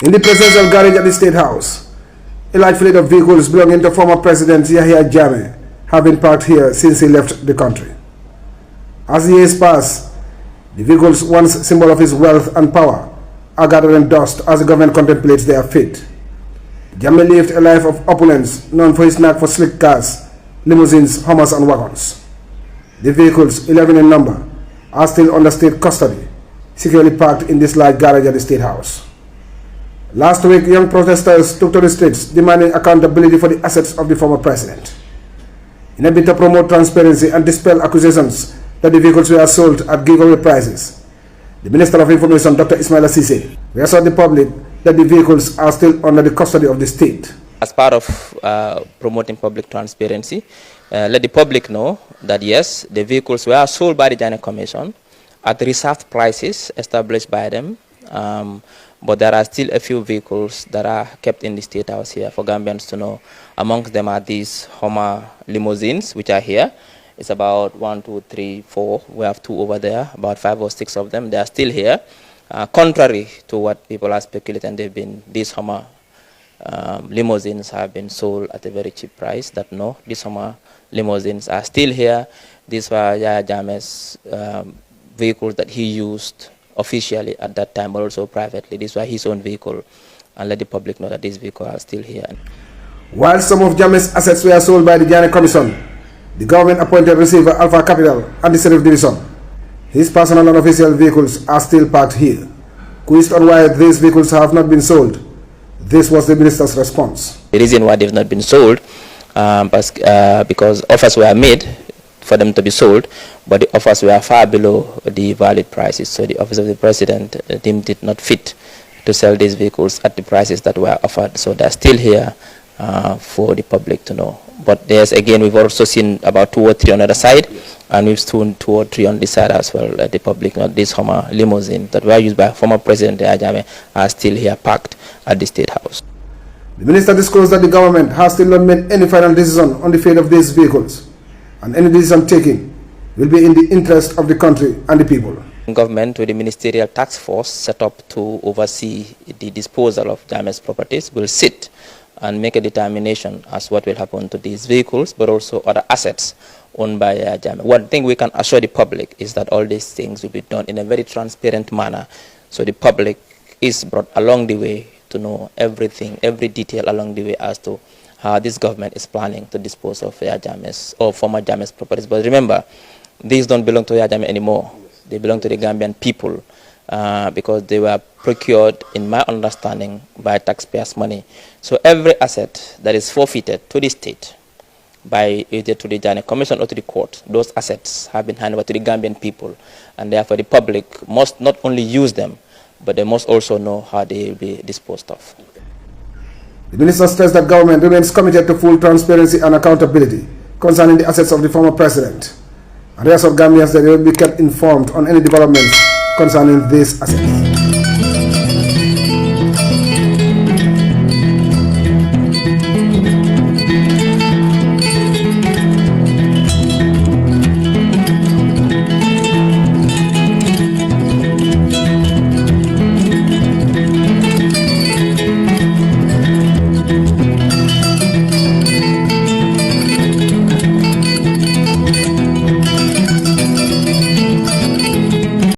In the presidential garage at the State House, a large fleet of vehicles belonging to former President Yahya Jammeh have been parked here since he left the country. As the years pass, the vehicles, once symbol of his wealth and power, are gathering dust as the government contemplates their fate. Jammeh lived a life of opulence, known for his knack for slick cars, limousines, Hummers and wagons. The vehicles, 11 in number, are still under state custody, securely parked in this large garage at the State House. Last week, young protesters took to the streets demanding accountability for the assets of the former president. In a bid to promote transparency and dispel accusations that the vehicles were sold at giveaway prices, the Minister of Information, Dr. Ismaila Ceesay, reassured the public that the vehicles are still under the custody of the state. As part of promoting public transparency, let the public know that yes, the vehicles were sold by the Jammeh Commission at reserved prices established by them. But there are still a few vehicles that are kept in the State House here for Gambians to know. Amongst them are these Hummer limousines, which are here. It's about 1, 2, 3, 4. We have 2 over there, about 5 or 6 of them. They are still here. Contrary to what people are speculating, these Hummer limousines have been sold at a very cheap price. That no, these Hummer limousines are still here. These were Yahya Jammeh's vehicles that he used officially at that time, but also privately. This was his own vehicle, and let the public know that these vehicles are still here. While some of Jammeh's assets were sold by the Jammeh Commission, the government appointed receiver Alpha Capital and the Sheriff Division. His personal and official vehicles are still parked here. Quizzed on why these vehicles have not been sold, this was the minister's response. The reason why they've not been sold because offers were made for them to be sold, but the offers were far below the valid prices. So the office of the president deemed it not fit to sell these vehicles at the prices that were offered. So they're still here for the public to know. But there's, again, we've also seen about 2 or 3 on the other side, and we've seen 2 or 3 on this side as well. The public know these Hummer limousines that were used by former President Yahya Jammeh are still here parked at the State House. The minister disclosed that the government has still not made any final decision on the fate of these vehicles, and any decision taken will be in the interest of the country and the people. Government with the ministerial task force set up to oversee the disposal of Jammeh's properties will sit and make a determination as what will happen to these vehicles, but also other assets owned by Jammeh. One thing we can assure the public is that all these things will be done in a very transparent manner, so the public is brought along the way to know everything, every detail along the way as to how this government is planning to dispose of Jammeh's or former Jammeh's properties. But remember, these don't belong to Yahya Jammeh anymore. They belong to the Gambian people because they were procured, in my understanding, by taxpayers' money. So every asset that is forfeited to the state by either to the Jammeh Commission or to the court, those assets have been handed over to the Gambian people, and therefore the public must not only use them, but they must also know how they will be disposed of. The minister stressed that government remains committed to full transparency and accountability concerning the assets of the former president, and reassured Gambians that they will be kept informed on any developments concerning these assets.